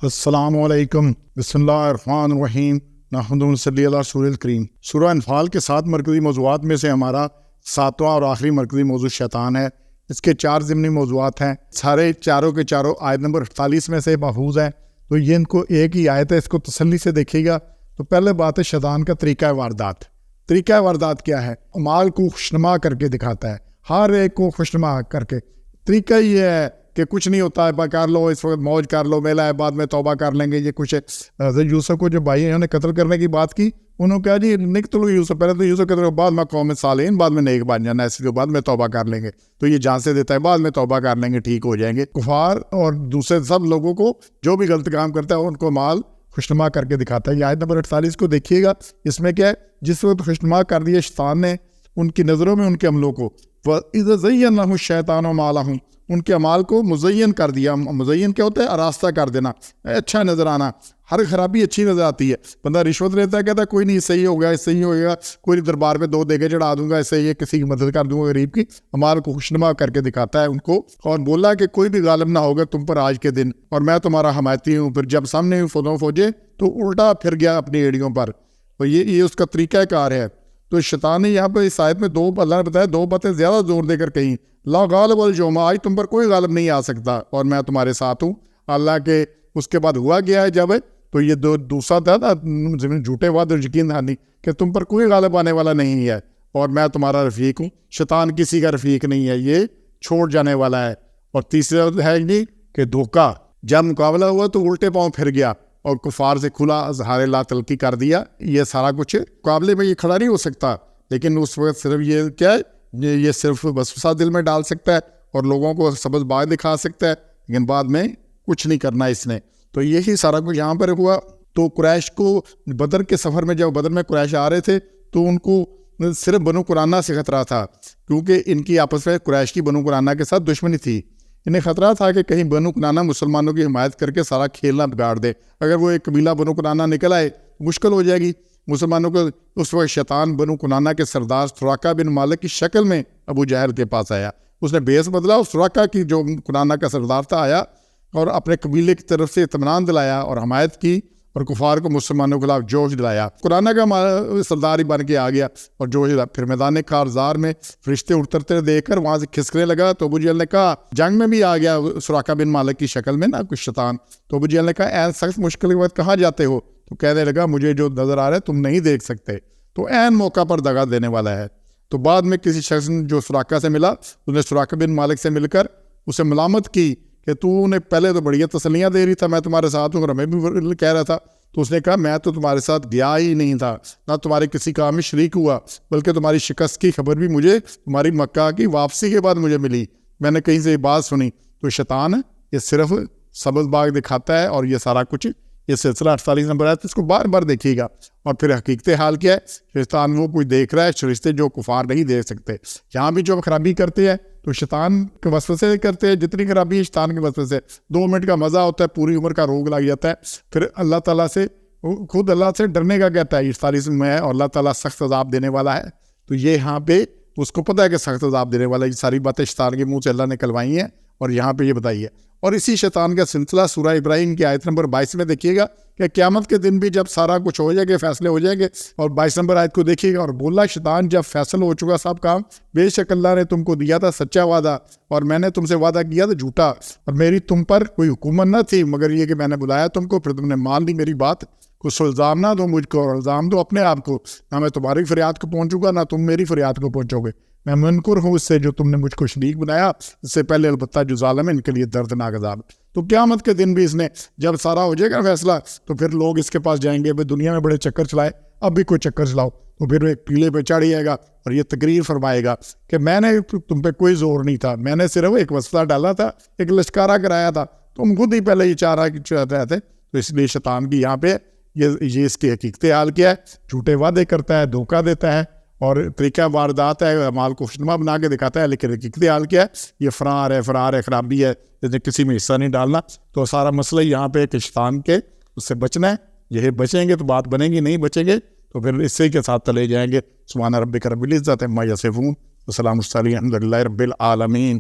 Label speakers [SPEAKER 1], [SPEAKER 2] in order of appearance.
[SPEAKER 1] السلام علیکم، بسم اللہ الرحمن الرحیم، نحمدہ و نصلی علی رسول الکریم۔ سورہ انفال کے 7 مرکزی موضوعات میں سے ہمارا 7واں اور آخری مرکزی موضوع شیطان ہے۔ اس کے 4 ضمنی موضوعات ہیں، سارے چاروں کے چاروں آیت نمبر 48 میں سے محفوظ ہیں، تو یہ ان کو ایک ہی آیت ہے، اس کو تسلی سے دیکھیے گا۔ تو پہلے بات ہے شیطان کا طریقہ واردات۔ طریقہ واردات کیا ہے؟ اعمال کو خوشنما کر کے دکھاتا ہے، ہر ایک کو خوشنما کر کے۔ طریقہ یہ ہے کہ کچھ نہیں ہوتا ہے، کر لو اس وقت موج کر لو، میلہ ہے، بعد میں توبہ کر لیں گے۔ یہ کچھ حضرت یوسف کو جو بھائی انہوں نے قتل کرنے کی بات کی، انہوں نے کہا جی نقتلوا یوسف، پہلے تو یوسف قتل، بعد میں قوم صالحین، بعد میں نیک بن جانا ہے، اس کے بعد میں توبہ کر لیں گے۔ تو یہ جان سے دیتا ہے بعد میں توبہ کر لیں گے، ٹھیک ہو جائیں گے۔ کفار اور دوسرے سب لوگوں کو جو بھی غلط کام کرتا ہے ان کو مال خوشنما کر کے دکھاتا ہے۔ یہ آیت نمبر 48 کو دیکھیے گا، اس میں کیا ہے؟ جس وقت خوشنما کر دیا شیطان نے ان کی نظروں میں ان کے عملوں کو، وَإِذَا زَيَّنَ لَهُ الشَّيْطَانُ مَالَهُ، ان کے اعمال کو مزین کر دیا۔ مزین کیا ہوتا ہے؟ آراستہ کر دینا، اچھا نظر آنا۔ ہر خرابی اچھی نظر آتی ہے۔ بندہ رشوت لیتا ہے، کہتا ہے کوئی نہیں، صحیح ہو گیا، صحیح ہو گیا، کوئی دربار میں 2 دیگے چڑھا دوں گا، اس سے یہ کسی کی مدد کر دوں گا غریب کی۔ اعمال کو خوشنما کر کے دکھاتا ہے ان کو، اور بولا کہ کوئی بھی غالب نہ ہوگا تم پر آج کے دن، اور میں تمہارا حمایتی ہوں۔ پھر جب سامنے فوجیں تو الٹا پھر گیا اپنی ایڑیوں پر، اور یہ اس کا طریقہ کار ہے۔ تو شیطان نے یہاں پہ اس آیت میں اللہ نے بتایا 2 باتیں زیادہ زور دے کر کہیں، لا غالب اليوم، آج تم پر کوئی غالب نہیں آ سکتا، اور میں تمہارے ساتھ ہوں۔ اللہ کے اس کے بعد ہوا گیا ہے جب، تو یہ دوسرا تھا نا جھوٹے وعدے اور یقین دہانی، کہ تم پر کوئی غالب آنے والا نہیں ہے، اور میں تمہارا رفیق ہوں۔ شیطان کسی کا رفیق نہیں ہے، یہ چھوڑ جانے والا ہے۔ اور تیسرا ہے جی کہ دھوکہ، جب مقابلہ ہوا تو الٹے پاؤں پھر گیا اور کفار سے کھلا اظہار لا تلقی کر دیا۔ یہ سارا کچھ مقابلے میں یہ کھڑا نہیں ہو سکتا، لیکن اس وقت صرف یہ کیا ہے، یہ صرف وسوسہ دل میں ڈال سکتا ہے اور لوگوں کو سبز باغ دکھا سکتا ہے، لیکن بعد میں کچھ نہیں کرنا اس نے۔ تو یہی سارا کچھ یہاں پر ہوا۔ تو قریش کو بدر کے سفر میں، جب بدر میں قریش آ رہے تھے تو ان کو صرف بنو قرانہ سے خطرہ تھا، کیونکہ ان کی آپس میں قریش کی بنو قرانہ کے ساتھ دشمنی تھی۔ انہیں خطرہ تھا کہ کہیں بنو قرانہ مسلمانوں کی حمایت کر کے سارا کھیلنا بگاڑ دے۔ اگر وہ ایک قبیلہ بنو قرانہ نکل آئے مشکل ہو جائے گی مسلمانوں کو۔ اس وقت شیطان بنو قرانہ کے سردار سراقہ بن مالک کی شکل میں ابو جہل کے پاس آیا۔ اس نے بیس بدلا، اور سراقہ کی جو قرانہ کا سردار تھا آیا اور اپنے قبیلے کی طرف سے اطمینان دلایا اور حمایت کی، اور کفار کو مسلمانوں کے خلاف جوش دلایا۔ قرانہ کا سردار ہی بن کے آ گیا اور جوش دلایا۔ پھر میدان کارزار میں فرشتے اترتے دیکھ کر وہاں سے کھسکنے لگا، تو ابو جہل نے کہا، جنگ میں بھی آ گیا سراقہ بن مالک کی شکل میں نا کچھ شیطان، تو ابو جہل نے کہا اے سخت مشکل کے وقت کہاں جاتے ہو؟ تو کہنے لگا مجھے جو نظر آ رہا ہے تم نہیں دیکھ سکتے۔ تو عین موقع پر دغا دینے والا ہے۔ تو بعد میں کسی شخص جو سراقہ سے ملا، اس نے سراقہ بن مالک سے مل کر اسے ملامت کی کہ تو نے پہلے تو بڑی تسلیاں دے رہی تھا، میں تمہارے ساتھ ہوں، اور ہمیں بھی کہہ رہا تھا۔ تو اس نے کہا میں تو تمہارے ساتھ گیا ہی نہیں تھا، نہ تمہارے کسی کام میں شریک ہوا، بلکہ تمہاری شکست کی خبر بھی مجھے تمہاری مکہ کی واپسی کے بعد مجھے ملی، میں نے کہیں سے یہ بات سنی۔ تو شیطان یہ صرف سبز باغ دکھاتا ہے، اور یہ سارا کچھ یہ سلسلہ 48 نمبر ہے، تو اس کو بار بار دیکھیے گا۔ اور پھر حقیقت حال کیا ہے؟ شیطان وہ کوئی دیکھ رہا ہے، فرشتے جو کفار نہیں دیکھ سکتے۔ یہاں بھی جو خرابی کرتے ہیں تو شیطان کے وسوسے کرتے ہیں، جتنی خرابی ہے شیطان کے وسوسے۔ 2 منٹ کا مزہ ہوتا ہے، پوری عمر کا روگ لگ جاتا ہے۔ پھر اللہ تعالیٰ سے، خود اللہ سے ڈرنے کا کہتا ہے 48 میں ہے، اور اللہ تعالیٰ سخت عذاب دینے والا ہے۔ تو یہ یہاں پہ اس کو پتہ ہے کہ سخت عذاب دینے والا ہے۔ یہ ساری باتیں شیطان کے منہ سے اللہ نے کلوائی ہیں، اور یہاں پہ یہ بتائی ہے۔ اور اسی شیطان کا سلسلہ سورہ ابراہیم کی آیت نمبر 22 میں دیکھیے گا کہ قیامت کے دن بھی جب سارا کچھ ہو جائے گا، فیصلے ہو جائیں گے، اور 22 نمبر آیت کو دیکھیے گا، اور بولا شیطان جب فیصل ہو چکا سب کام، بے شک اللہ نے تم کو دیا تھا سچا وعدہ، اور میں نے تم سے وعدہ کیا تھا جھوٹا، اور میری تم پر کوئی حکومت نہ تھی مگر یہ کہ میں نے بلایا تم کو، پھر تم نے مان لی میری بات۔ کچھ الزام نہ دو مجھ کو، اور الزام دو اپنے آپ کو، نہ میں تمہاری فریاد کو پہنچوں گا، نہ تم میری فریاد کو پہنچو گے۔ میں منکر ہوں اس سے جو تم نے مجھ کو شریک بنایا، اس سے پہلے البتہ جو ظالم ہے ان کے لیے دردناک عذاب۔ تو قیامت کے دن بھی اس نے جب سارا ہو جائے گا فیصلہ، تو پھر لوگ اس کے پاس جائیں گے، دنیا میں بڑے چکر چلائے، اب بھی کوئی چکر چلاؤ، تو پھر ایک پیلے پہ چڑھ جائے گا اور یہ تقریر فرمائے گا کہ میں نے تم پہ کوئی زور نہیں تھا، میں نے صرف ایک وسوسہ ڈالا تھا، ایک لشکارہ کرایا تھا، تم خود ہی پہلے یہ چاہ رہے تھے۔ تو اس لیے شیطان کی یہاں پہ یہ اس کی حقیقت حال کیا ہے؟ جھوٹے وعدے کرتا ہے، دھوکہ دیتا ہے، اور طریقہ واردات ہے، اعمال کو خوشنما بنا کے دکھاتا ہے، لیکن حقیقت حال کیا ہے؟ یہ فرار ہے، خرابی ہے، جیسے کسی میں حصہ نہیں ڈالنا۔ تو سارا مسئلہ یہاں پہ کہ شیطان کے اس سے بچنا ہے۔ یہ بچیں گے تو بات بنے گی، نہیں بچیں گے تو پھر اس سے کے ساتھ چلے جائیں گے۔ سبحان ربک رب العزت عما یصفون، وسلام علی الحمد للہ رب العالمین۔